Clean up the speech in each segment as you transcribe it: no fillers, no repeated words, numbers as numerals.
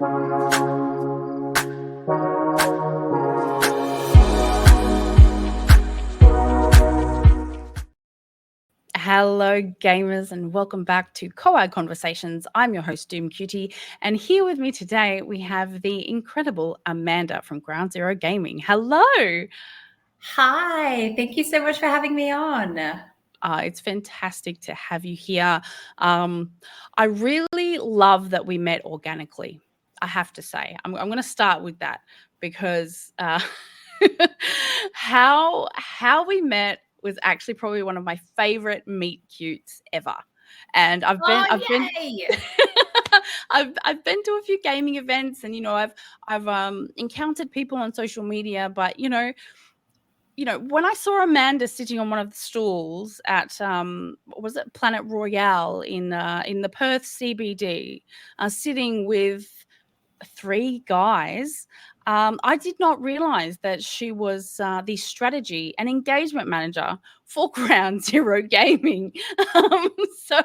Hello, gamers, and welcome back to COAGG Conversations. I'm your host, Doom Cutie, and here with me today we have the incredible Amanda from Ground Zero Gaming. Hello. Hi, thank you so much for having me on. It's fantastic to have you here. I really love that we met organically. I have to say, I'm going to start with that because how we met was actually probably one of my favorite meet cutes ever. And I've been I've been to a few gaming events, and I've encountered people on social media, but when I saw Amanda sitting on one of the stalls at was it Planet Royale in the Perth CBD, sitting with 3 guys, I did not realize that she was the strategy and engagement manager for Ground Zero Gaming. So,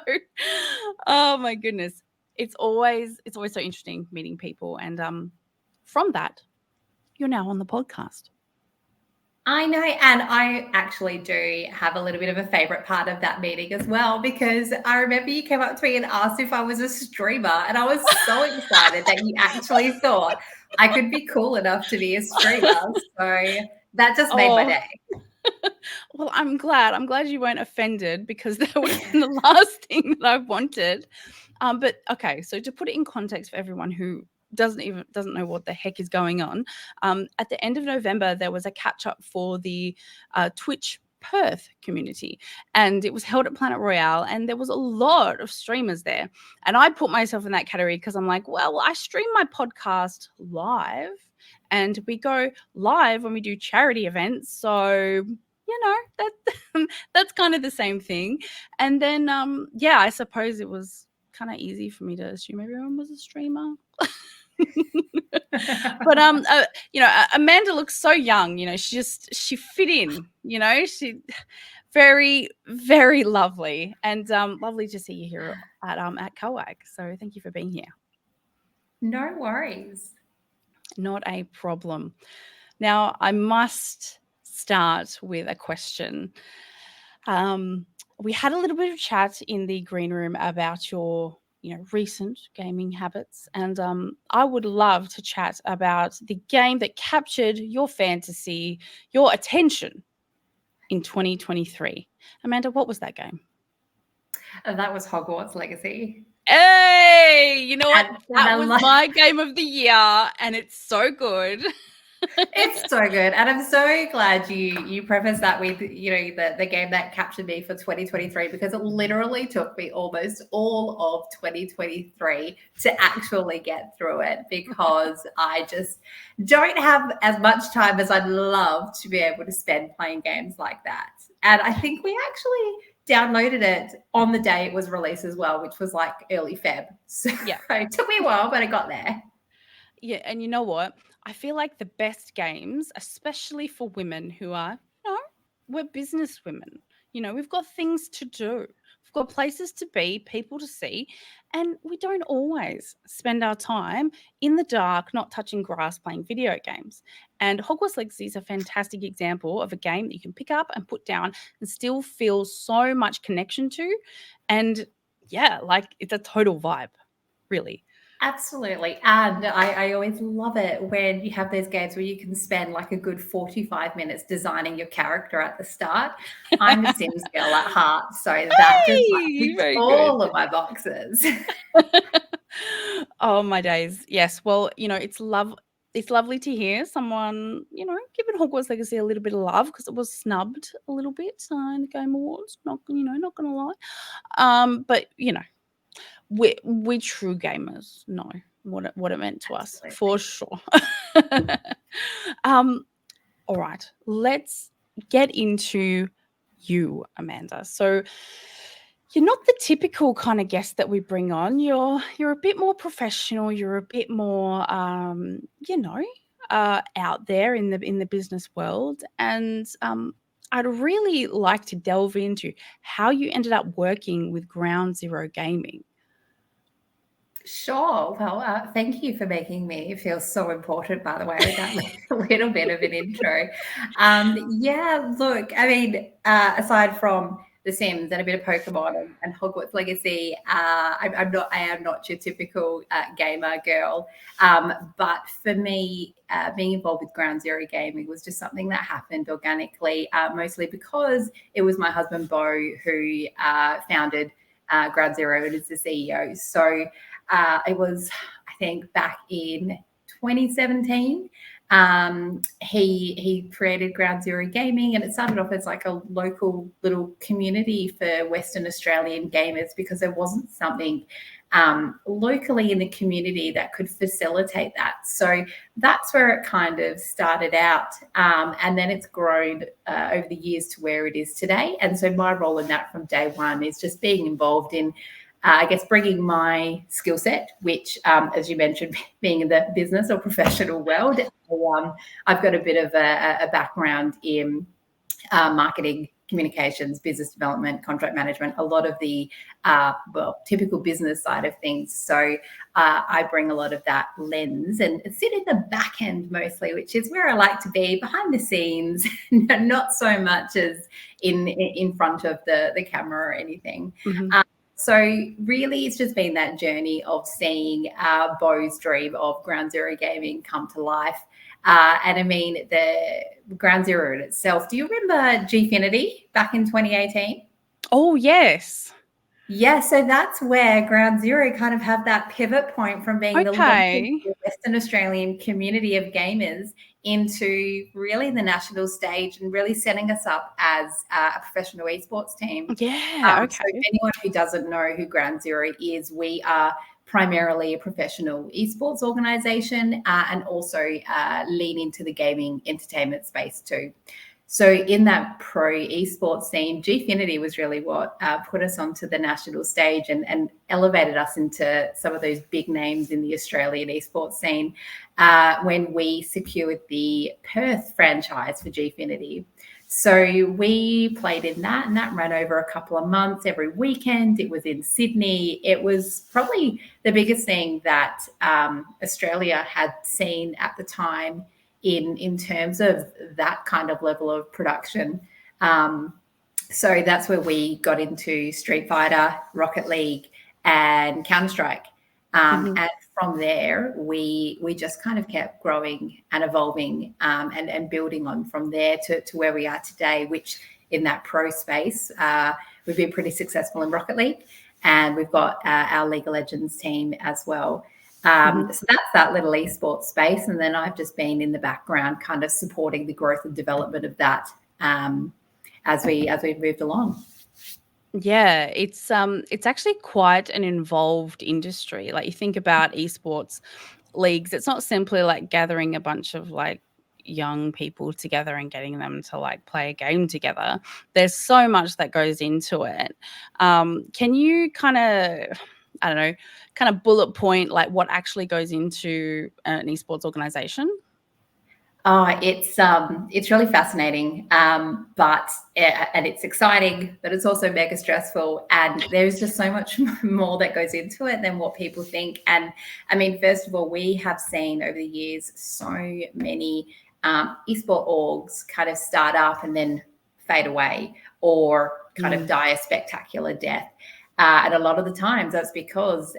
oh my goodness, it's always so interesting meeting people, and from that, you're now on the podcast. I know, and I actually do have a little bit of a favorite part of that meeting as well, because I remember you came up to me and asked if I was a streamer, and I was so excited that you actually thought I could be cool enough to be a streamer. So that just made my day. Well, I'm glad you weren't offended, because that would have been the last thing that I wanted. But okay, so to put it in context for everyone who doesn't know what the heck is going on, at the end of November there was a catch up for the Twitch Perth community, and it was held at Planet Royale, and there was a lot of streamers there, and I put myself in that category because I'm like, well, I stream my podcast live, and we go live when we do charity events, so that that's kind of the same thing. And then I suppose it was kind of easy for me to assume everyone was a streamer. But Amanda looks so young. She fit in. She very, very lovely, and lovely to see you here at COAGG. So thank you for being here. No worries. Not a problem. Now I must start with a question. We had a little bit of chat in the green room about your recent gaming habits, and I would love to chat about the game that captured your fantasy, your attention in 2023. Amanda, what was that game? That was Hogwarts Legacy. Hey, you know what? That was my game of the year, and it's so good. It's so good, and I'm so glad you prefaced that with the game that captured me for 2023, because it literally took me almost all of 2023 to actually get through it, because I just don't have as much time as I'd love to be able to spend playing games like that. And I think we actually downloaded it on the day it was released as well, which was like early Feb. So yeah, it took me a while, but I got there. Yeah, and you know what? I feel like the best games, especially for women who are, we're business women. We've got things to do. We've got places to be, people to see, and we don't always spend our time in the dark, not touching grass, playing video games. And Hogwarts Legacy is a fantastic example of a game that you can pick up and put down and still feel so much connection to. And yeah, like it's a total vibe, really. Absolutely. And I always love it when you have those games where you can spend like a good 45 minutes designing your character at the start. I'm a Sims girl at heart, so that just ticks all of my boxes. Oh, my days. Yes. Well, it's lovely to hear someone, giving Hogwarts Legacy a little bit of love, because it was snubbed a little bit in the Game Awards. Not gonna lie. But we true gamers know what it meant to us, for sure. All right, let's get into you, Amanda. So you're not the typical kind of guest that we bring on. You're a bit more professional. You're a bit more out there in the business world, and I'd really like to delve into how you ended up working with Ground Zero Gaming. Sure. Well, thank you for making me feel so important, by the way, with that little bit of an intro. Yeah, look, I mean, aside from The Sims and a bit of Pokemon and Hogwarts Legacy, I am not your typical gamer girl. But for me, being involved with Ground Zero Gaming was just something that happened organically, mostly because it was my husband, Bo, who founded Ground Zero and is the CEO. So it was, I think, back in 2017. He created Ground Zero Gaming, and it started off as like a local little community for Western Australian gamers because there wasn't something locally in the community that could facilitate that. So that's where it kind of started out. And then it's grown over the years to where it is today. And so my role in that from day one is just being involved in I guess bringing my skill set, which, as you mentioned, being in the business or professional world, I've got a bit of a background in marketing, communications, business development, contract management, a lot of the, typical business side of things. So I bring a lot of that lens and sit in the back end mostly, which is where I like to be, behind the scenes, not so much as in front of the camera or anything. Mm-hmm. So really, it's just been that journey of seeing Bo's dream of Ground Zero Gaming come to life. And I mean, the Ground Zero in itself. Do you remember Gfinity back in 2018? Oh, yes. Yeah, so that's where Ground Zero kind of have that pivot point from being the link into the Western Australian community of gamers into really the national stage and really setting us up as a professional esports team. Yeah, okay. So if anyone who doesn't know who Ground Zero is, we are primarily a professional esports organization and also lean into the gaming entertainment space too. So in that pro esports scene, Gfinity was really what put us onto the national stage and elevated us into some of those big names in the Australian esports scene when we secured the Perth franchise for Gfinity. So we played in that, and that ran over a couple of months every weekend. It was in Sydney. It was probably the biggest thing that Australia had seen at the time in terms of that kind of level of production. So that's where we got into Street Fighter, Rocket League, and Counter-Strike. And from there, we just kind of kept growing and evolving and building on from there to where we are today, which in that pro space, we've been pretty successful in Rocket League, and we've got our League of Legends team as well. So that's that little esports space. And then I've just been in the background kind of supporting the growth and development of that as we've moved along. Yeah, it's actually quite an involved industry. Like, you think about esports leagues, it's not simply like gathering a bunch of like young people together and getting them to like play a game together. There's so much that goes into it. Can you kind of, I don't know, kind of bullet point like what actually goes into an esports organization? It's really fascinating, but and it's exciting, but it's also mega stressful. And there's just so much more that goes into it than what people think. And I mean, first of all, we have seen over the years so many esport orgs kind of start up and then fade away or kind of die a spectacular death. And a lot of the times that's because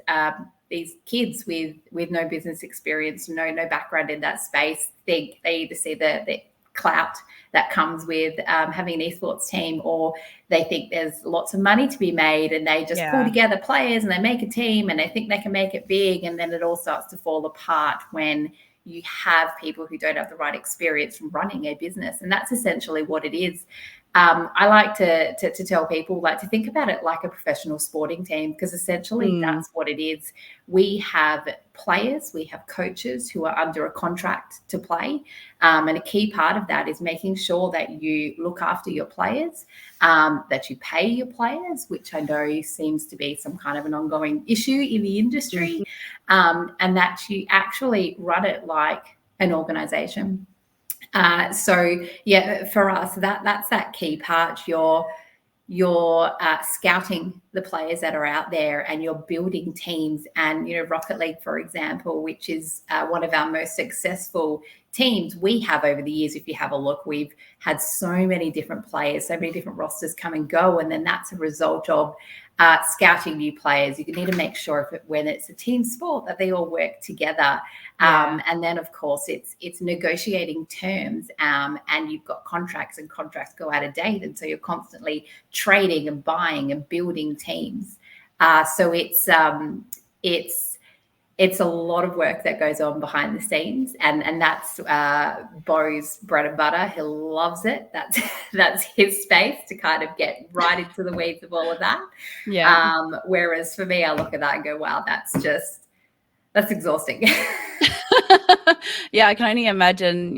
these kids with no business experience, no background in that space, think they either see the clout that comes with having an esports team, or they think there's lots of money to be made and they just pull together players and they make a team and they think they can make it big, and then it all starts to fall apart when you have people who don't have the right experience from running a business. And that's essentially what it is. I like to tell people, like, to think about it like a professional sporting team, because essentially that's what it is. We have players, we have coaches who are under a contract to play. And a key part of that is making sure that you look after your players, that you pay your players, which I know seems to be some kind of an ongoing issue in the industry, and that you actually run it like an organization. So yeah, for us, that's that key part. You're you're scouting the players that are out there, and you're building teams. And, Rocket League, for example, which is one of our most successful teams we have over the years. If you have a look, we've had so many different players, so many different rosters come and go. And then that's a result of scouting new players. You need to make sure when it's a team sport that they all work together. And then, of course, it's negotiating terms, and you've got contracts, and contracts go out of date. And so you're constantly trading and buying and building teams. So it's a lot of work that goes on behind the scenes, and that's Bo's bread and butter. He loves it. That's his space to kind of get right into the weeds of all of that. Whereas for me, I look at that and go, wow, that's exhausting. Yeah, I can only imagine,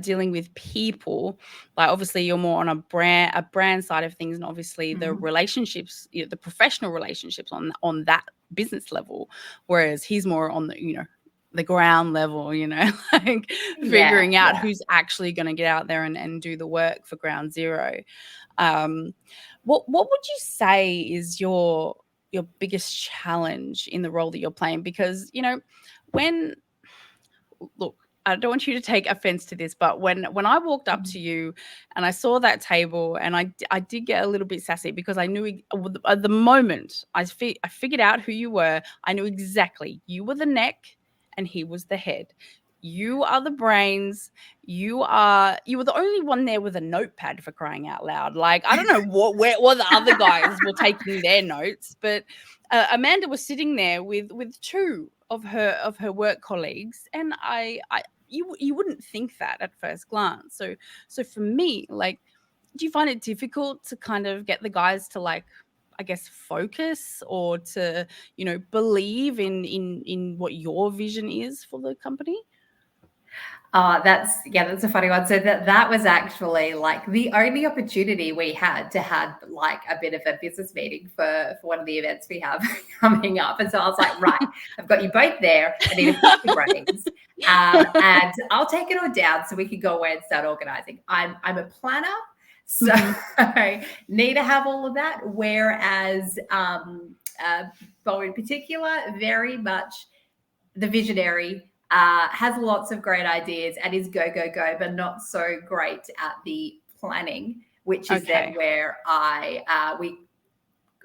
dealing with people. Like, obviously you're more on a brand side of things, and obviously the relationships, the professional relationships on that business level, whereas he's more on the ground level, like figuring out who's actually going to get out there and do the work for Ground Zero. What would you say is your biggest challenge in the role that you're playing? Because look, I don't want you to take offense to this, but when I walked up to you and I saw that table, and I did get a little bit sassy, because I knew at the moment I figured out who you were. I knew exactly you were the neck and he was the head. You are the brains. You were the only one there with a notepad, for crying out loud. Like, I don't know what the other guys were taking their notes, but Amanda was sitting there with two of her work colleagues, and you wouldn't think that at first glance. So for me, like, do you find it difficult to kind of get the guys to, like, I guess, focus, or to believe in what your vision is for the company? That's a funny one. So that was actually like the only opportunity we had to have like a bit of a business meeting for one of the events we have coming up. And so I was like, right, I've got you both there. I need to pick your brains, and I'll take it all down so we can go away and start organizing. I'm a planner, so need to have all of that. Whereas Bo in particular, very much the visionary. Has lots of great ideas and is go, but not so great at the planning, which is then where we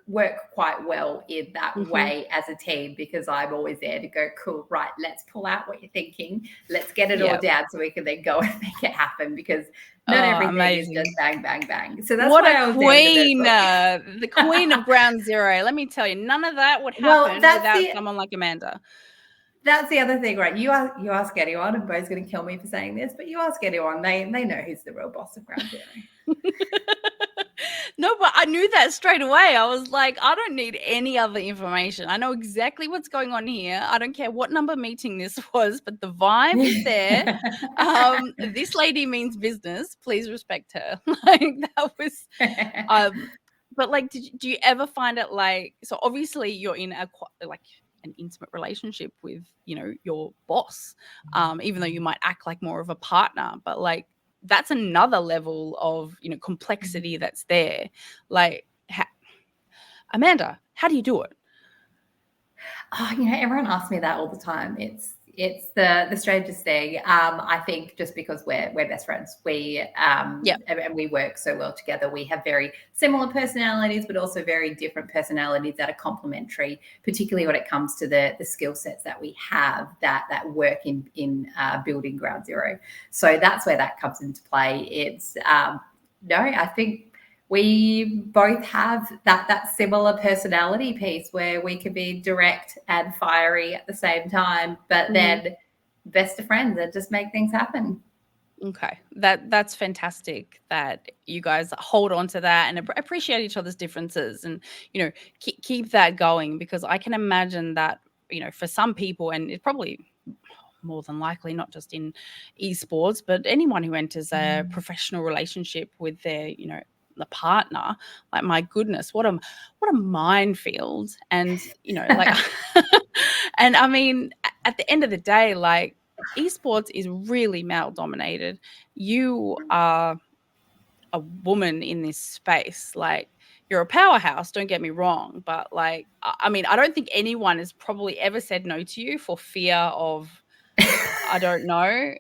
work quite well in that way as a team, because I'm always there to go, cool, right, let's pull out what you're thinking. Let's get it all down so we can then go and make it happen, because not everything is just bang, bang, bang. So that's what why a queen, the queen of Ground Zero. Let me tell you, none of that would happen without someone like Amanda. That's the other thing, right? You ask anyone, and Bo's going to kill me for saying this, but you ask anyone, they know who's the real boss of Ground Zero. No, but I knew that straight away. I was like, I don't need any other information. I know exactly what's going on here. I don't care what number meeting this was, but the vibe is there. This lady means business. Please respect her. Like, that was but like, do you ever find it like, so obviously you're in an intimate relationship with your boss, even though you might act like more of a partner, but like, that's another level of complexity that's there. Like, Amanda, how do you do it? Everyone asks me that all the time. It's the strangest thing. I think just because we're best friends, and we work so well together. We have very similar personalities, but also very different personalities that are complementary, particularly when it comes to the skill sets that we have that work in building Ground Zero. So that's where that comes into play. It's I think we both have that similar personality piece where we can be direct and fiery at the same time, but then best of friends and just make things happen. Okay, that's fantastic that you guys hold on to that and appreciate each other's differences, and keep that going, because I can imagine that for some people, and it's probably more than likely not just in esports, but anyone who enters a professional relationship with their the partner, like, my goodness, what a minefield. And like and I mean, at the end of the day, like, esports is really male dominated. You are a woman in this space. Like, you're a powerhouse, don't get me wrong, but like, I mean, I don't think anyone has probably ever said no to you for fear of, I don't know.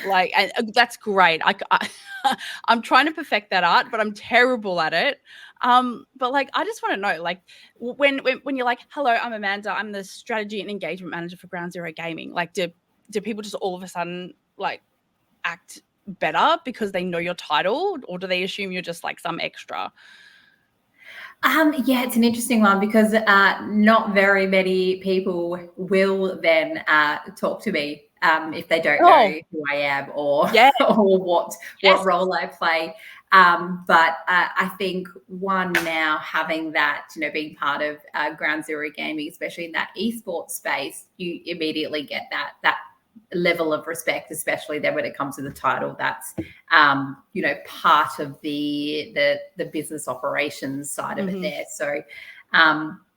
Like, and that's great. I'm trying to perfect that art, but I'm terrible at it. But like, I just want to know, like, when you're like, hello, I'm Amanda, I'm the strategy and engagement manager for Ground Zero Gaming. Like, do people just all of a sudden like act better because they know your title, or do they assume you're just like some extra? Yeah, it's an interesting one because not very many people will then talk to me if they don't know who I am or Yeah. or what Yes. role I play. But I think one now having that, being part of Ground Zero Gaming, especially in that esports space, you immediately get that level of respect, especially then when it comes to the title. That's part of the business operations side of it there. So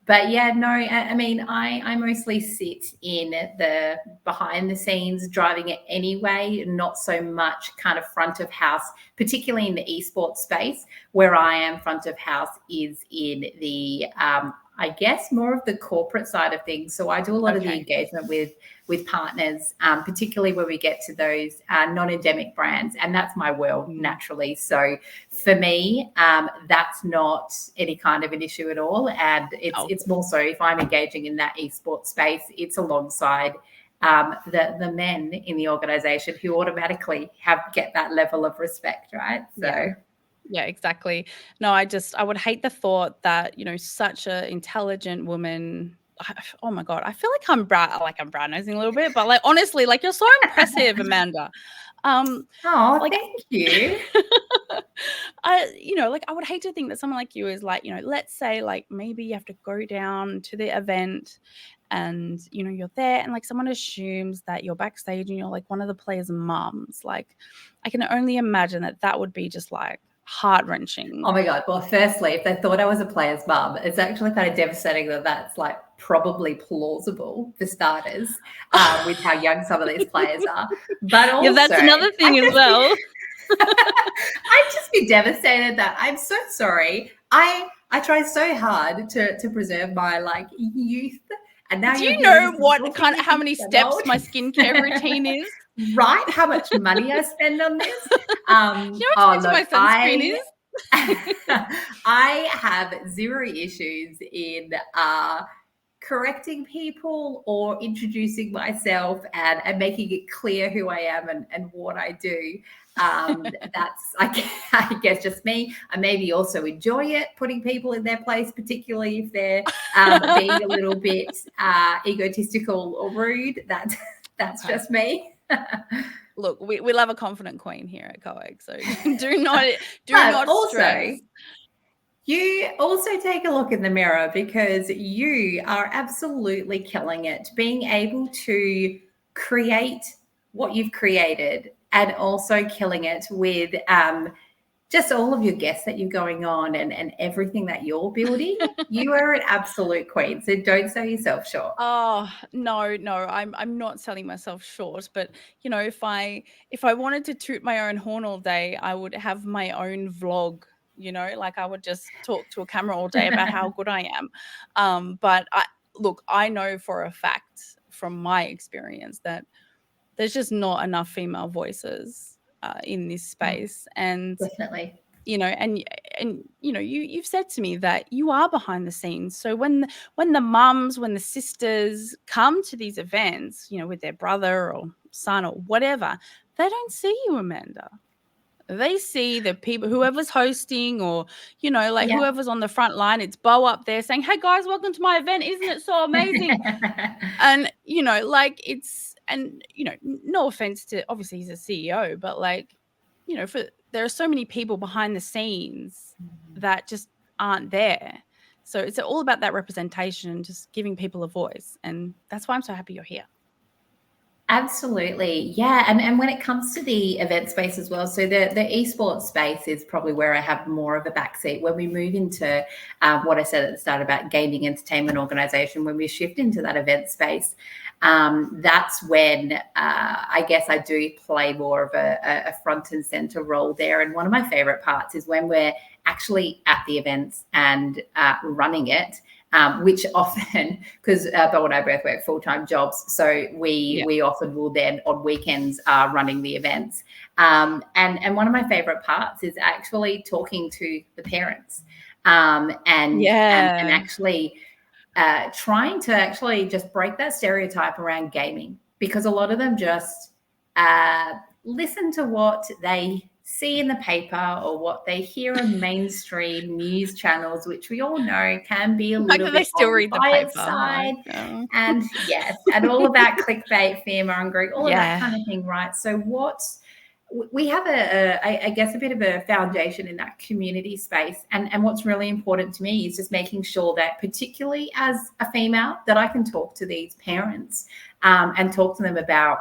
but yeah, no, I mean, I mostly sit in the behind the scenes driving it anyway, not so much kind of front of house, particularly in the esports space. Where I am front of house is in the I guess more of the corporate side of things. So I do a lot of the engagement with partners, particularly when we get to those non-endemic brands, and that's my world naturally. So for me, that's not any kind of an issue at all, and it's more so if I'm engaging in that esports space, it's alongside the men in the organization who automatically get that level of respect, right? So. Yeah, exactly. No, I would hate the thought that, such an intelligent woman. Oh my God, I feel like I'm brown nosing a little bit, but like, honestly, like, you're so impressive, Amanda. Like, thank you. I would hate to think that someone like you is like, let's say like maybe you have to go down to the event and, you're there and like someone assumes that you're backstage and you're like one of the players' mums. Like, I can only imagine that would be just like heart-wrenching. Oh my God. Well, firstly, if they thought I was a player's mum, it's actually kind of devastating that that's like probably plausible for starters, with how young some of these players are. But also, that's another thing as well. I'd just be devastated that I'm so sorry. I try so hard to preserve my like youth. And now do you know how many steps my skincare routine is? Right? How much money I spend on this? You know how expensive my sunscreen is? I have zero issues in correcting people or introducing myself and making it clear who I am and what I do. That's, I guess, just me. I maybe also enjoy it, putting people in their place, particularly if they're being a little bit egotistical or rude. That's just me. Look, we love a confident queen here at COAGG, so do not stress. You also take a look in the mirror because you are absolutely killing it, being able to create what you've created and also killing it with just all of your guests that you're going on and everything that you're building. You are an absolute queen, so don't sell yourself short. Oh, no, I'm not selling myself short, but if I wanted to toot my own horn all day, I would have my own vlog, like I would just talk to a camera all day about how good I am. But I know for a fact from my experience that there's just not enough female voices in this space. And definitely, and you've said to me that you are behind the scenes. So when the mums, when the sisters come to these events, with their brother or son or whatever, they don't see you, Amanda. They see the people, whoever's hosting or, whoever's on the front line. It's Bo up there saying, hey guys, welcome to my event. Isn't it so amazing? And, no offense to, obviously he's a CEO, but like, there are so many people behind the scenes that just aren't there. So it's all about that representation and just giving people a voice. And that's why I'm so happy you're here. Absolutely. Yeah. And when it comes to the event space as well, so the esports space is probably where I have more of a backseat. When we move into what I said at the start about gaming entertainment organization, when we shift into that event space, that's when I guess I do play more of a front and center role there. And one of my favorite parts is when we're actually at the events and running it. Which often, because Bo and I both work full-time jobs, so we often will then on weekends running the events. And one of my favorite parts is actually talking to the parents and actually trying to actually just break that stereotype around gaming, because a lot of them just listen to what they see in the paper or what they hear on mainstream news channels, which we all know can be a The fact little that they bit still on the read the biased paper, side. like, And yes, and all about clickbait, fear mongering, all of that kind of thing, right? So what we have I guess a bit of a foundation in that community space, and what's really important to me is just making sure that, particularly as a female, that I can talk to these parents and talk to them about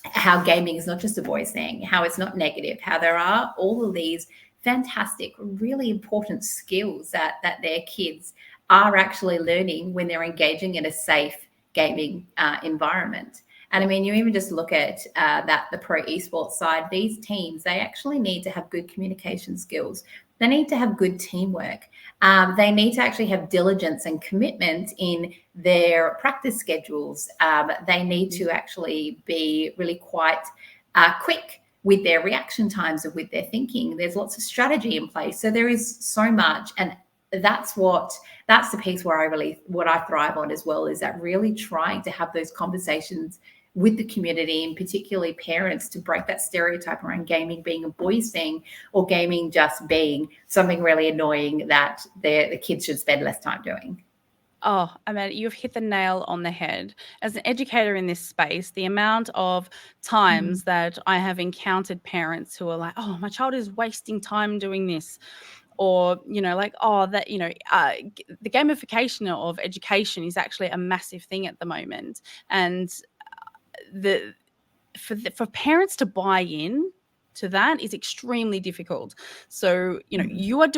how gaming is not just a boys thing, how it's not negative, how there are all of these fantastic, really important skills that their kids are actually learning when they're engaging in a safe gaming environment. And I mean, you even just look at the pro esports side, these teams, they actually need to have good communication skills. They need to have good teamwork. They need to actually have diligence and commitment in their practice schedules. They need to actually be really quite quick with their reaction times and with their thinking. There's lots of strategy in place. So there is so much. And that's the piece where what I thrive on as well, is that really trying to have those conversations with the community, and particularly parents, to break that stereotype around gaming being a boys thing, or gaming just being something really annoying that the kids should spend less time doing. Oh, Amanda, you've hit the nail on the head. As an educator in this space, the amount of times that I have encountered parents who are like, oh, my child is wasting time doing this. Or, like, oh, that, the gamification of education is actually a massive thing at the moment. And for parents to buy in to that is extremely difficult. So, you are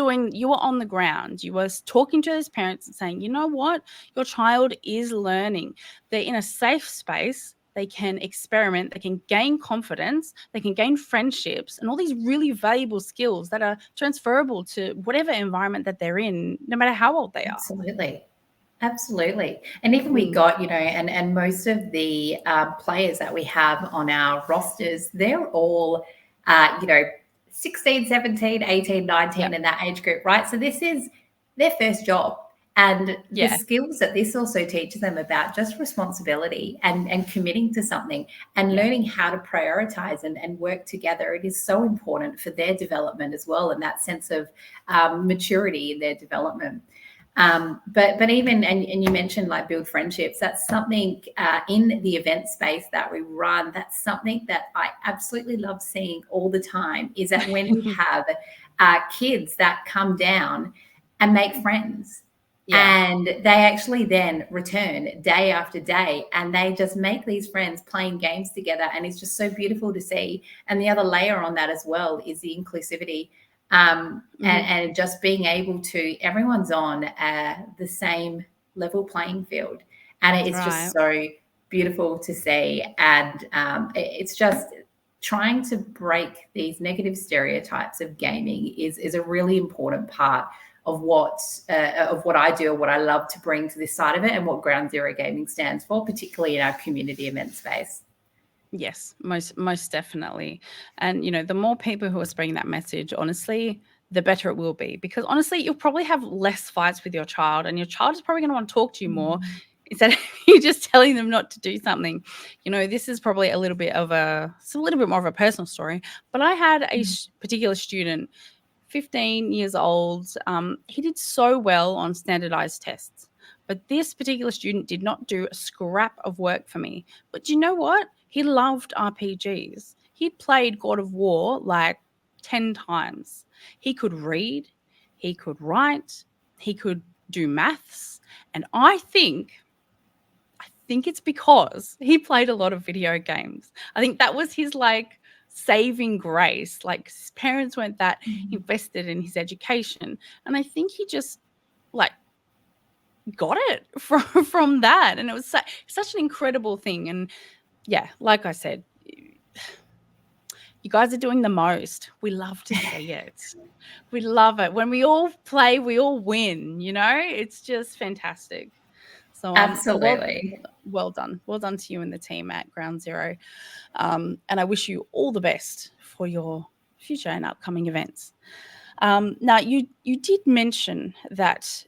on the ground, you are talking to those parents and saying, you know what, your child is learning. They're in a safe space. They can experiment, they can gain confidence, they can gain friendships, and all these really valuable skills that are transferable to whatever environment that they're in, no matter how old they are. Absolutely. Absolutely. And even we got, and most of the players that we have on our rosters, they're all, 16, 17, 18, 19 in that age group, right? So this is their first job. And the skills that this also teaches them about just responsibility and committing to something and learning how to prioritize and work together. It is so important for their development as well, and that sense of maturity in their development. But even, and you mentioned like build friendships, that's something in the event space that we run, that's something that I absolutely love seeing all the time, is that when we have kids that come down and make friends, and they actually then return day after day, and they just make these friends playing games together, and it's just so beautiful to see. And the other layer on that as well is the inclusivity, and just being able to, everyone's on the same level playing field, and it's just so beautiful to see. And it's just trying to break these negative stereotypes of gaming is a really important part of what I do, or what I love to bring to this side of it, and what Ground Zero Gaming stands for, particularly in our community event space. Yes, most definitely. And the more people who are spreading that message, honestly, the better it will be. Because honestly, you'll probably have less fights with your child, and your child is probably going to want to talk to you more instead of you just telling them not to do something. This is probably it's a little bit more of a personal story. But I had a particular student, 15 years old. He did so well on standardized tests. But this particular student did not do a scrap of work for me. But you know what? He loved RPGs. He'd played God of War like 10 times. He could read, he could write, he could do maths. And I think think it's because he played a lot of video games. I think that was his like saving grace. Like his parents weren't that invested in his education, and I think he just like got it from that, and it was such an incredible thing. And yeah, like I said, you guys are doing the most. We love to see it. We love it. When we all play, we all win, you know? It's just fantastic. So Absolutely. well done. Well done to you and the team at Ground Zero. And I wish you all the best for your future and upcoming events. Now, you did mention that,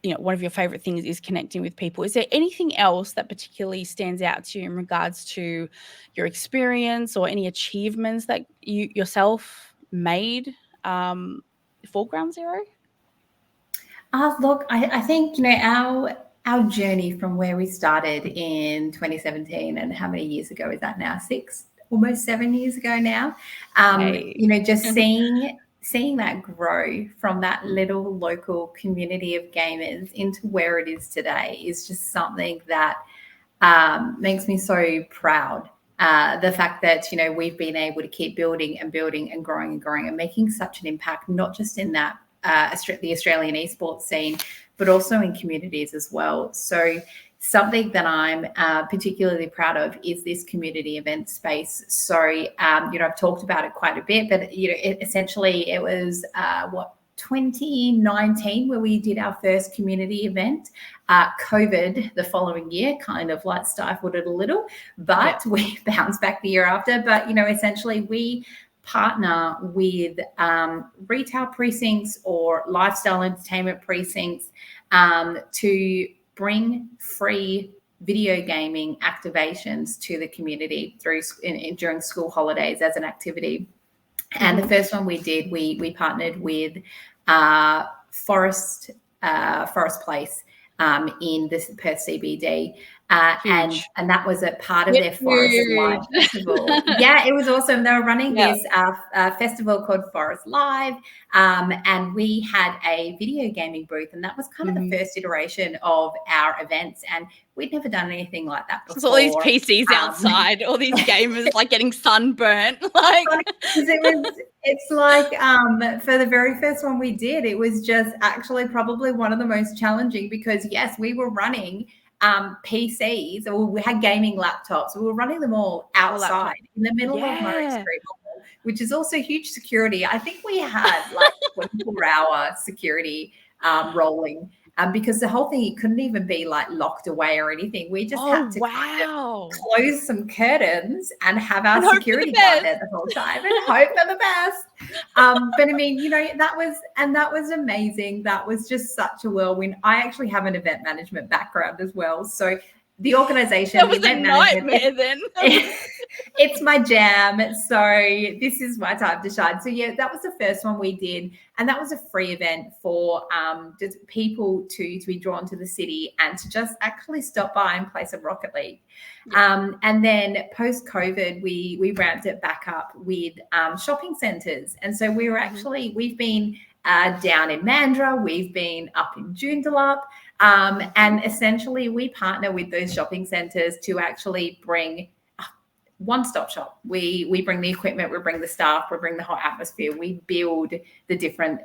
you know, one of your favorite things is connecting with people. Is there anything else that particularly stands out to you in regards to your experience or any achievements that you yourself made for Ground Zero? Look, I think, our journey from where we started in 2017, and how many years ago is that now? 6, almost 7 years ago now. Hey. Just seeing that grow from that little local community of gamers into where it is today is just something that makes me so proud. The fact that, we've been able to keep building and building and growing and making such an impact, not just in that the Australian esports scene, but also in communities as well. So something that I'm particularly proud of is this community event space. So, I've talked about it quite a bit, but, essentially it was 2019 where we did our first community event. COVID the following year kind of like stifled it a little, but we bounced back the year after. But, essentially we partner with retail precincts or lifestyle entertainment precincts to bring free video gaming activations to the community during school holidays as an activity. And the first one we did, we partnered with Forest Place in the Perth CBD. And that was a part of their Forest Live festival. Yeah, it was awesome. They were running this festival called Forest Live, and we had a video gaming booth, and that was kind of the first iteration of our events. And we'd never done anything like that before. So all these PCs outside, all these gamers like getting sunburnt. Like it's like for the very first one we did, it was just actually probably one of the most challenging because yes, we were running PCs, or we had gaming laptops. We were running them all outside in the middle of Murray Street Mall, which is also huge security. I think we had like 24-hour security rolling. Because the whole thing, it couldn't even be like locked away or anything. We just had to kind of close some curtains and have our security guard there the whole time and hope for the best. But I mean, that was amazing. That was just such a whirlwind. I actually have an event management background as well. So the organization, that was the event nightmare then. It's my jam. So this is my time to shine. So yeah, that was the first one we did. And that was a free event for just people to be drawn to the city and to just actually stop by and play some Rocket League. And then post-COVID, we ramped it back up with shopping centres. And so we were actually, we've been down in Mandurah, we've been up in Joondalup, and essentially we partner with those shopping centres to actually bring one-stop shop. We bring the equipment, we bring the staff, we bring the whole atmosphere, we build the different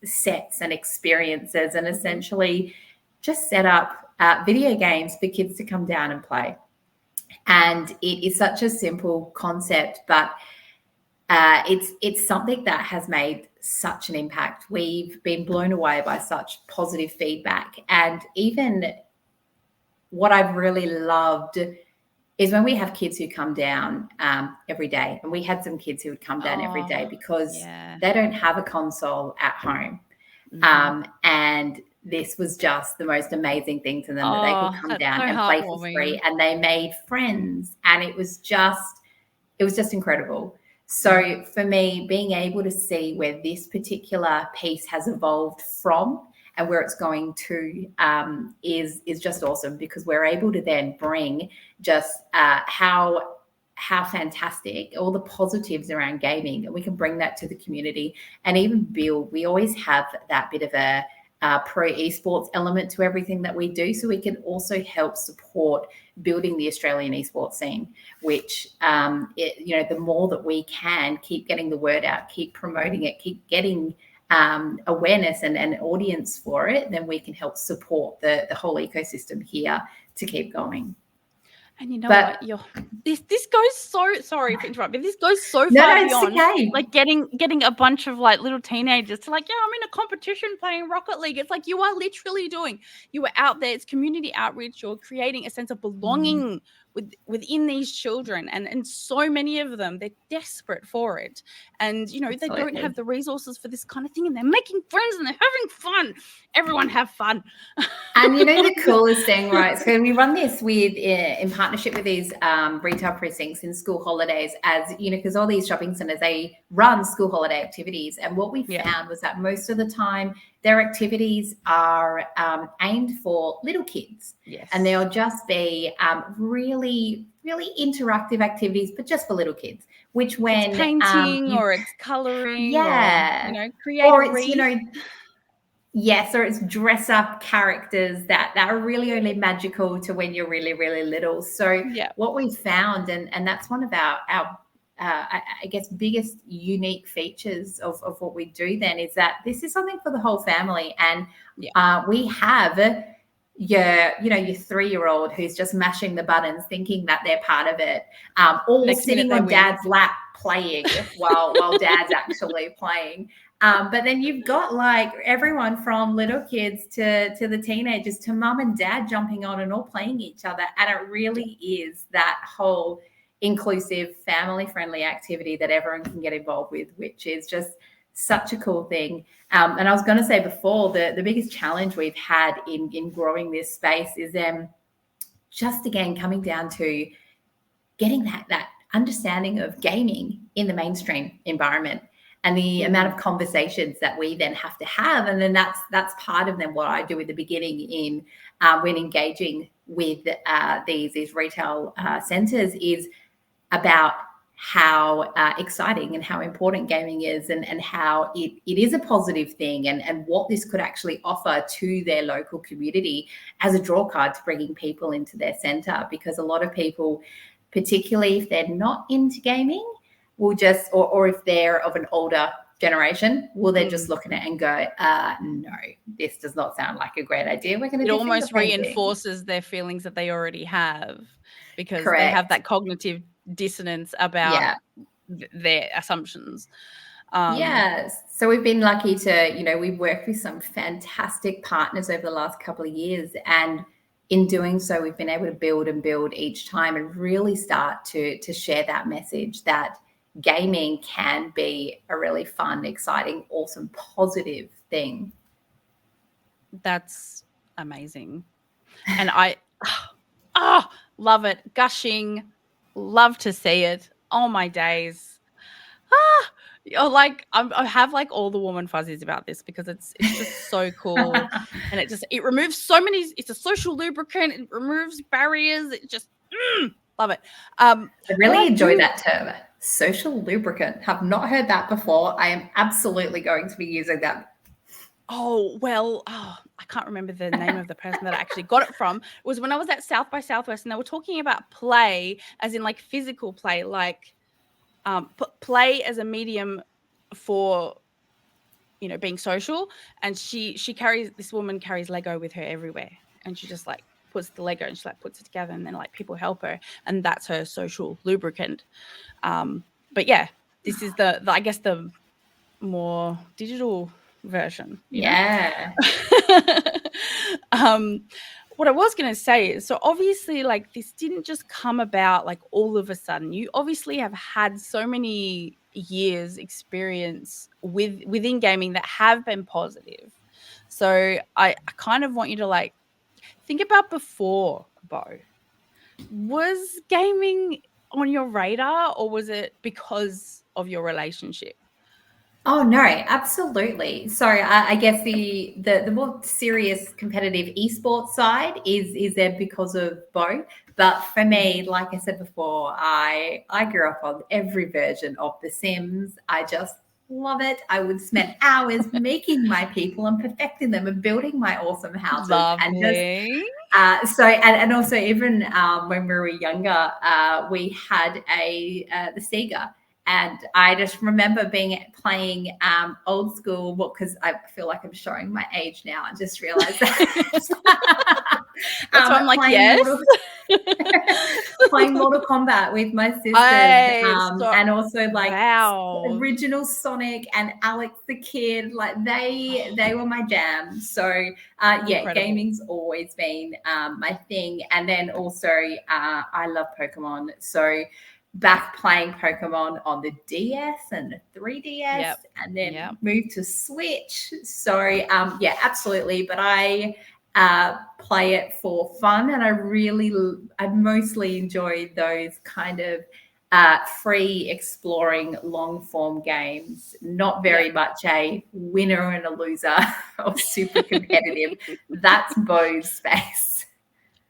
sets and experiences, and essentially just set up video games for kids to come down and play. And it is such a simple concept, but it's something that has made such an impact. We've been blown away by such positive feedback. And even what I've really loved is when we have kids who come down every day. And we had some kids who would come down every day because they don't have a console at home. And this was just the most amazing thing to them, that they could come down and play for free, and they made friends, and it was just incredible. So for me, being able to see where this particular piece has evolved from and where it's going to is just awesome, because we're able to then bring just how fantastic, all the positives around gaming, and we can bring that to the community and even build. We always have that bit of a pro esports element to everything that we do, so we can also help support building the Australian esports scene, which the more that we can keep getting the word out, keep promoting it, keep getting awareness and an audience for it, then we can help support the whole ecosystem here to keep going. And you know what? This goes so, sorry for interrupting. This goes so No, far it's beyond okay. like getting a bunch of like little teenagers to like, yeah, I'm in a competition playing Rocket League. It's like you are literally you are out there. It's community outreach. You're creating a sense of belonging within these children, and so many of them, they're desperate for it, and they don't have the resources for this kind of thing, and they're making friends and they're having fun. Everyone have fun. And the coolest thing, right? So we run this in partnership with these retail precincts in school holidays, as because all these shopping centers, they run school holiday activities, and what we found was that most of the time their activities are aimed for little kids. Yes. And they'll just be really, really interactive activities, but just for little kids. Which when it's painting or it's coloring, or create or a it's wreath. Yes, or it's dress up characters that are really only magical to when you're really, really little. So what we found, and that's one of our I guess biggest unique features of what we do then, is that this is something for the whole family. And we have your 3-year-old who's just mashing the buttons thinking that they're part of it, or sitting on dad's lap playing while dad's actually playing. But then you've got like everyone from little kids to the teenagers to mum and dad jumping on and all playing each other. And it really is that whole inclusive, family-friendly activity that everyone can get involved with, which is just such a cool thing. And I was going to say before, the biggest challenge we've had in growing this space is just again coming down to getting that understanding of gaming in the mainstream environment, and the amount of conversations that we then have to have. And then that's part of then what I do in the beginning in when engaging with these retail centers, is about how exciting and how important gaming is, and how it is a positive thing, and what this could actually offer to their local community as a draw card to bringing people into their center. Because a lot of people, particularly if they're not into gaming, will just, or if they're of an older generation, will they just look at it and go, no, this does not sound like a great idea. We're going to do almost reinforces their feelings that they already have, because Correct. they have that cognitive dissonance about their assumptions. Yes. So we've been lucky to, we've worked with some fantastic partners over the last couple of years, and in doing so, we've been able to build and build each time, and really start to share that message that gaming can be a really fun, exciting, awesome, positive thing. That's amazing. And I love it. Gushing. Love to see it. Oh my days. I have like all the warm and fuzzies about this, because it's just so cool. And it removes so many, it's a social lubricant, it removes barriers, it just love it. I really enjoy that term, social lubricant. Have not heard that before. I am absolutely going to be using that. Oh, well, I can't remember the name of the person that I actually got it from. It was when I was at South by Southwest, and they were talking about play as in like physical play, like play as a medium for being social. And this woman carries Lego with her everywhere, and she just like puts the Lego and she like puts it together, and then like people help her, and that's her social lubricant. But yeah, this is the I guess the more digital version. Yeah. What I was going to say is, so obviously like this didn't just come about like all of a sudden. You obviously have had so many years experience within gaming that have been positive. So I kind of want you to like think about before, Bo. Was gaming on your radar, or was it because of your relationship? Oh no, absolutely. So I guess the more serious competitive esports side is there because of both. But for me, like I said before, I grew up on every version of The Sims. I just love it. I would spend hours making my people and perfecting them and building my awesome houses. Lovely. And just and also even when we were younger, we had the Sega. And I just remember playing old school, because I feel like I'm showing my age now. I just realized that. That's why I'm like, yes. Playing Mortal Kombat with my sisters, and also like original Sonic and Alex the Kid. Like they were my jam. So gaming's always been my thing. And then also I love Pokemon. So back playing Pokemon on the DS and the 3DS, and then moved to Switch. So absolutely. But I play it for fun, and I mostly enjoy those kind of free exploring long form games, not very much a winner and a loser or super competitive. That's Bo's space.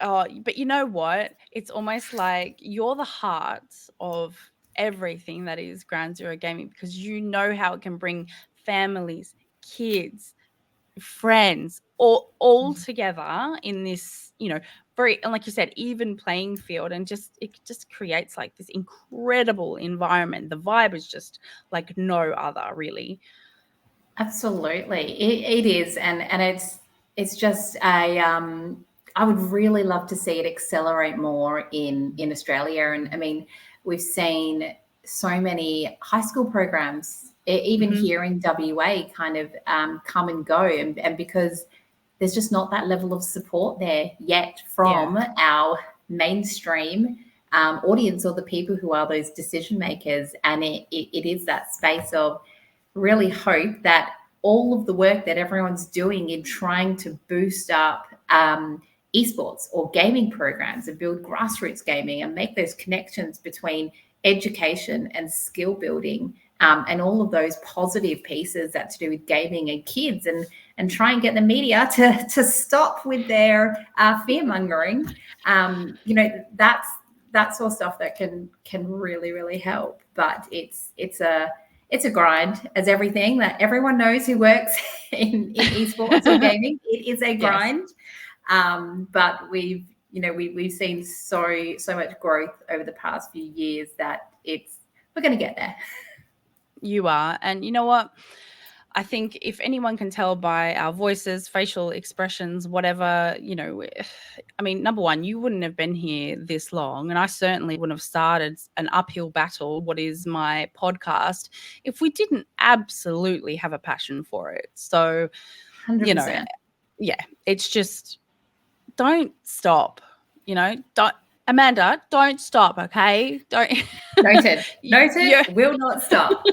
Oh, but you know what? It's almost like you're the heart of everything that is Ground Zero Gaming, because you know how it can bring families, kids, friends all together in this, very, and like you said, even playing field, and it just creates like this incredible environment. The vibe is just like no other, really. Absolutely, it is, and it's just I would really love to see it accelerate more in Australia. And I mean, we've seen so many high school programs, even here in WA, kind of come and go, and because there's just not that level of support there yet from our mainstream audience, or the people who are those decision makers. And it is that space of really hope that all of the work that everyone's doing in trying to boost up esports or gaming programs and build grassroots gaming and make those connections between education and skill building, and all of those positive pieces that's to do with gaming and kids, and try and get the media to stop with their fear mongering. That's all stuff that can really, really help. But it's a grind, as everything that everyone knows who works in esports or gaming. It is a grind. But we've seen so much growth over the past few years that we're going to get there. You are. And you know what? I think if anyone can tell by our voices, facial expressions, whatever, I mean, number one, you wouldn't have been here this long, and I certainly wouldn't have started an uphill battle, what is my podcast, if we didn't absolutely have a passion for it. So, 100%. It's just, don't stop, Amanda, don't stop, okay? Don't. Noted. Will not stop.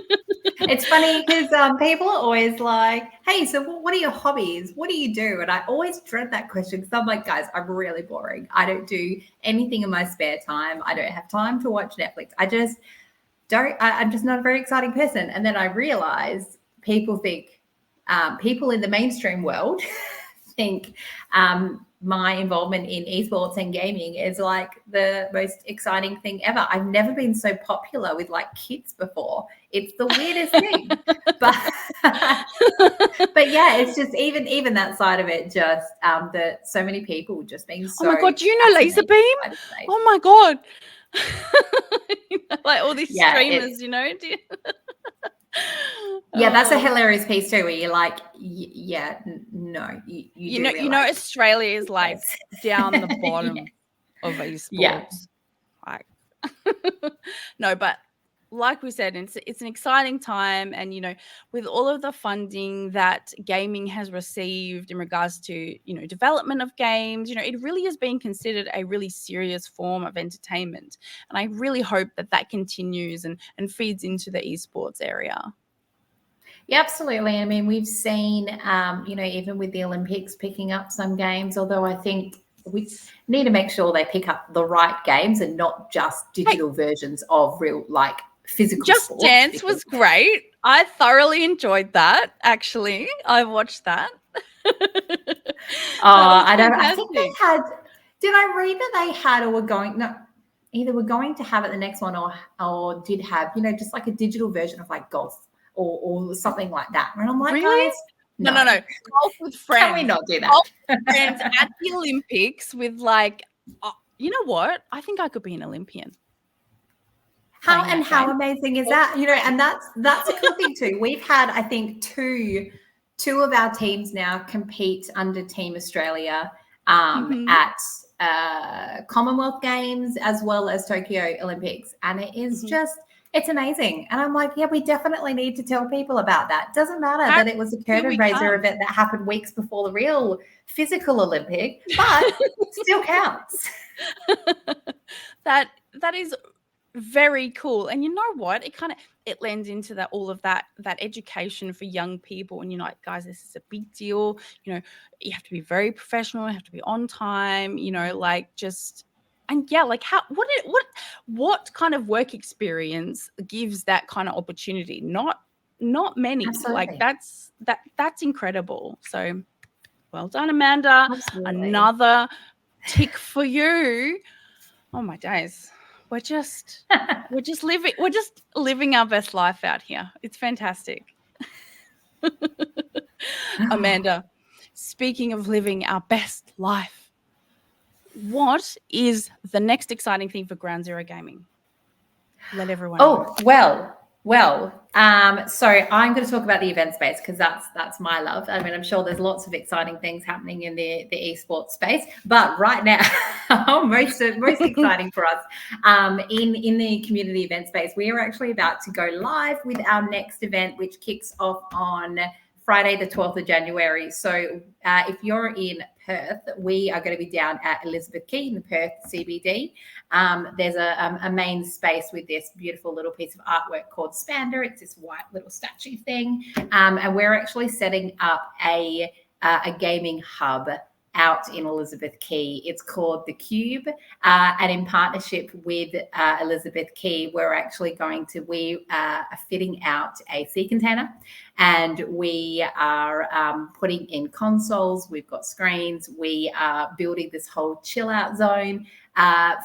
It's funny because people are always like, hey, so what are your hobbies? What do you do? And I always dread that question, because I'm like, guys, I'm really boring. I don't do anything in my spare time. I don't have time to watch Netflix. I'm just not a very exciting person. And then I realized people in the mainstream world think my involvement in esports and gaming is like the most exciting thing ever. I've never been so popular with like kids before. It's the weirdest thing. But it's just even that side of it, just that so many people just being so. Oh my god, do you know Laser Beam? Oh my god. Like all these streamers, that's a hilarious piece too, where you're like, no, you know, Australia is like down the bottom of esports. Like, no, but like we said, it's an exciting time, and with all of the funding that gaming has received in regards to development of games, it really is being considered a really serious form of entertainment, and I really hope that continues and feeds into the esports area. Yeah, absolutely. I mean, we've seen, even with the Olympics picking up some games, although I think we need to make sure they pick up the right games and not just digital versions of real, like, physical Just sports. Dance was great. I thoroughly enjoyed that, actually. I watched that. I don't know. I think they had, did I read that they had or were going, no, either were going to have it the next one or did have, just like a digital version of like golf or something like that. And I'm like, Really? guys, No. Golf with friends. Can we not do that? Golf with friends at the Olympics with like, you know what? I think I could be an Olympian. How amazing is that? You know, and that's a cool thing too. We've had, I think, two of our teams now compete under Team Australia at Commonwealth Games as well as Tokyo Olympics, and it is just, it's amazing. And I'm like, yeah, we definitely need to tell people about that. Doesn't matter that it was a curtain raiser event that happened weeks before the real physical Olympic, but still counts. That is very cool. And you know what? It lends into that, all of that education for young people. And you're like, guys, this is a big deal. You know, you have to be very professional, you have to be on time, you know, like just, and yeah, like what kind of work experience gives that kind of opportunity? Not many. Absolutely. Like that's incredible. So well done, Amanda. Absolutely. Another tick for you. Oh my days. We're just living our best life out here. It's fantastic. Amanda, speaking of living our best life, what is the next exciting thing for Ground Zero Gaming? Let everyone know. Well, so I'm going to talk about the event space because that's my love. I mean, I'm sure there's lots of exciting things happening in the esports space, but right now, most exciting for us in the community event space, we are actually about to go live with our next event, which kicks off on Friday, the 12th of January. So if you're in Perth, we are going to be down at Elizabeth Quay in the Perth CBD. There's a main space with this beautiful little piece of artwork called Spander. It's this white little statue thing. And we're actually setting up a gaming hub out in Elizabeth Quay. It's called The Cube. And in partnership with Elizabeth Quay, we're actually we are fitting out a sea container, and we are putting in consoles. We've got screens. We are building this whole chill out zone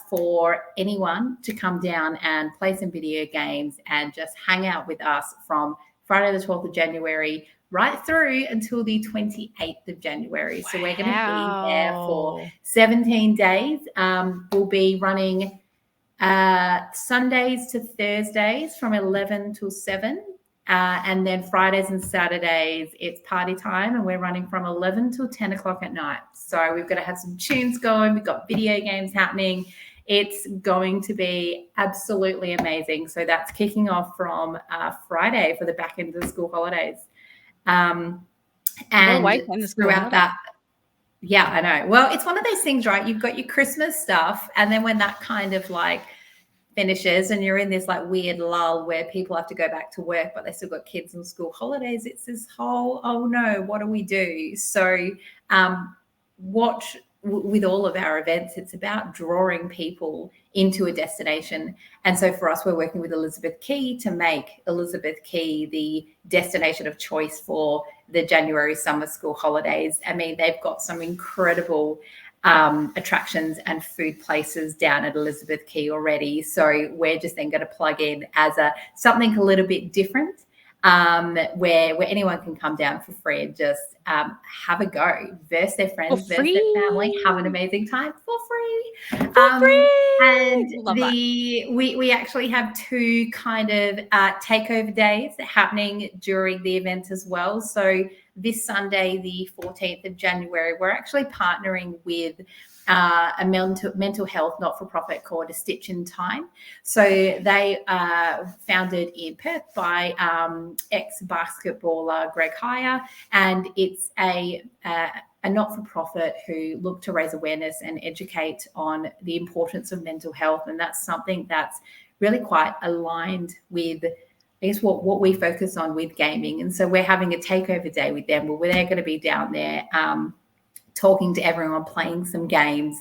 for anyone to come down and play some video games and just hang out with us from Friday the 12th of January right through until the 28th of January. Wow. So we're going to be there for 17 days. We'll be running Sundays to Thursdays from 11 till 7. And then Fridays and Saturdays, it's party time, and we're running from 11 till 10 o'clock at night. So we've got to have some tunes going. We've got video games happening. It's going to be absolutely amazing. So that's kicking off from Friday for the back end of the school holidays. And throughout that, yeah, I know. Well, it's one of those things, right? You've got your Christmas stuff, and then when that kind of like finishes and you're in this like weird lull where people have to go back to work, but they still got kids and school holidays, it's this whole, oh no, what do we do? So with all of our events, it's about drawing people into a destination. And so for us, we're working with Elizabeth Quay to make Elizabeth Quay the destination of choice for the January summer school holidays. I mean, they've got some incredible attractions and food places down at Elizabeth Quay already. So we're just then going to plug in as something a little bit different, where anyone can come down for free and just have a go, verse their friends, verse their family, have an amazing time for free. And we actually have two kind of takeover days happening during the event as well. So this Sunday, the 14th of January, we're actually partnering with a mental health not-for-profit called A Stitch in Time. So they are founded in Perth by ex-basketballer Greg Heyer, and it's a not-for-profit who look to raise awareness and educate on the importance of mental health, and that's something that's really quite aligned with what we focus on with gaming. And so we're having a takeover day with them where they're going to be down there talking to everyone, playing some games.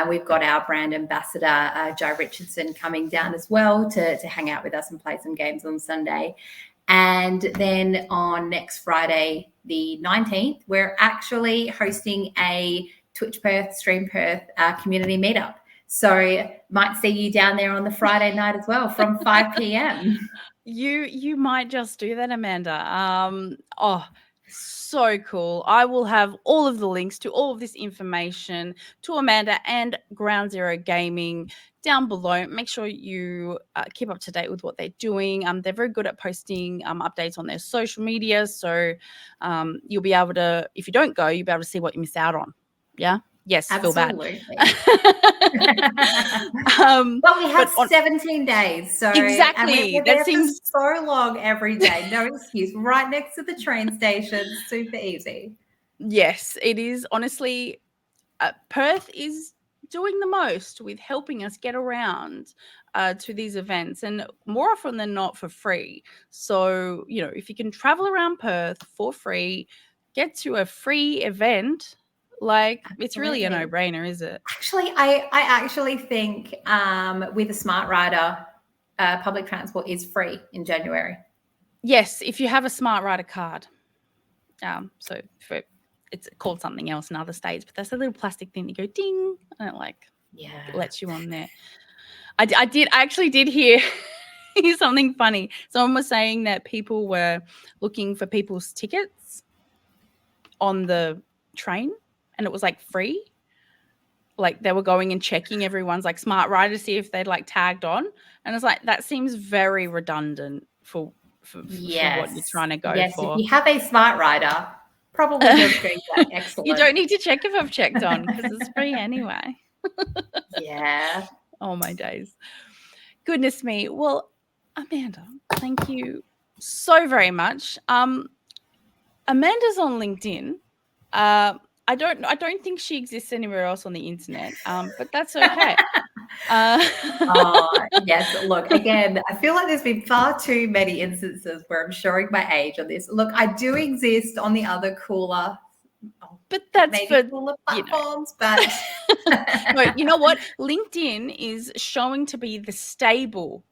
We've got our brand ambassador, Jai Richardson, coming down as well to hang out with us and play some games on Sunday. And then on next Friday, the 19th, we're actually hosting a Twitch Perth, Stream Perth community meetup. So might see you down there on the Friday night as well from 5 p.m. You might just do that, Amanda. So cool. I will have all of the links to all of this information to Amanda and Ground Zero Gaming down below. Make sure you keep up to date with what they're doing. They're very good at posting updates on their social media. So you'll be able to, if you don't go, you'll be able to see what you miss out on. Yeah? Yes, Absolutely. feel bad. Well, we have 17 days, so exactly. and we're there for so long every day. No excuse. Right next to the train station, super easy. Yes, it is. Honestly, Perth is doing the most with helping us get around to these events, and more often than not for free. So, if you can travel around Perth for free, get to a free event, it's really a no-brainer, is it? Actually, I actually think with a Smart Rider, public transport is free in January. Yes, if you have a Smart Rider card. So it's called something else in other states, but that's a little plastic thing. You go ding, and it lets you on there. I actually did hear something funny. Someone was saying that people were looking for people's tickets on the train, and it was free. They were going and checking everyone's Smart Rider to see if they'd tagged on, and it's that seems very redundant for what you're trying to go for. Yes, if you have a Smart Rider, probably just go that. Excellent. You don't need to check if I've checked on because it's free anyway. Yeah. Oh my days. Goodness me. Well, Amanda, thank you so very much. Amanda's on LinkedIn. I don't think she exists anywhere else on the internet, but that's okay. Yes. Look, again, I feel like there's been far too many instances where I'm showing my age on this. Look, I do exist on the other cooler, but that's for cooler platforms. But no, you know what? LinkedIn is showing to be the stable,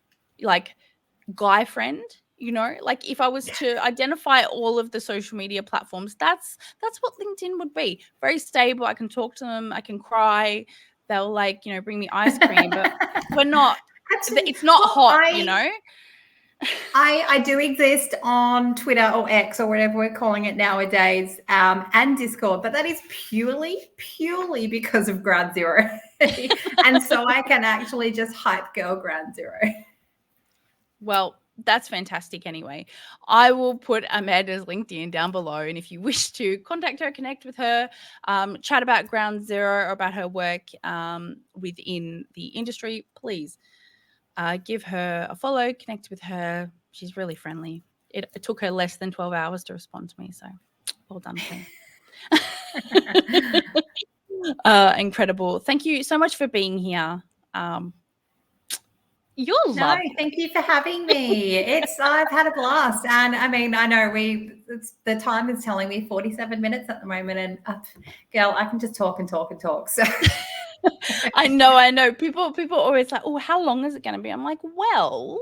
guy friend. If I was to identify all of the social media platforms, that's what LinkedIn would be. Very stable. I can talk to them. I can cry. They'll bring me ice cream, but we're not. Actually, it's not hot, I do exist on Twitter or X or whatever we're calling it nowadays, and Discord, but that is purely because of Ground Zero. And so I can actually just hype girl Ground Zero. Well, that's fantastic anyway. I will put Amanda's LinkedIn down below, and if you wish to contact her, connect with her, chat about Ground Zero or about her work within the industry, please give her a follow, connect with her. She's really friendly. It took her less than 12 hours to respond to me, so well done, Queen. Incredible. Thank you so much for being here. You're lovely. No, thank you for having me. I've had a blast, and I mean, I know the time is telling me 47 minutes at the moment, and girl, I can just talk and talk and talk. So I know. People always oh, how long is it going to be? I'm well,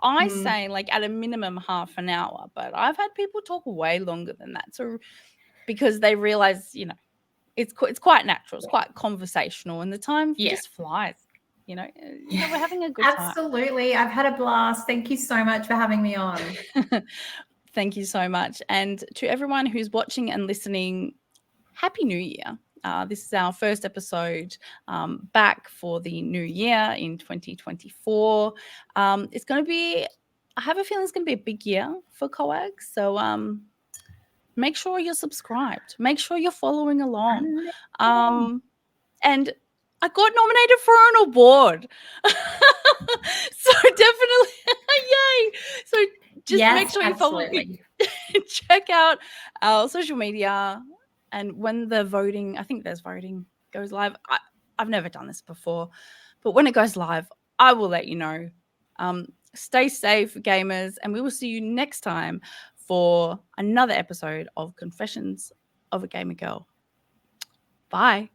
I say at a minimum half an hour, but I've had people talk way longer than that. So because they realize, it's quite natural, it's quite conversational, and the time just flies. We're having a good time. Absolutely. I've had a blast. Thank you so much for having me on. Thank you so much. And to everyone who's watching and listening, Happy New Year. This is our first episode back for the new year in 2024. It's going to be, I have a feeling it's going to be a big year for COAGG. So make sure you're subscribed. Make sure you're following along. And I got nominated for an award. So definitely, yay. So just make sure you follow me. Check out our social media. And when the voting, I think there's voting, goes live, I've never done this before, but when it goes live, I will let you know. Stay safe, gamers, and we will see you next time for another episode of Confessions of a Gamer Girl. Bye.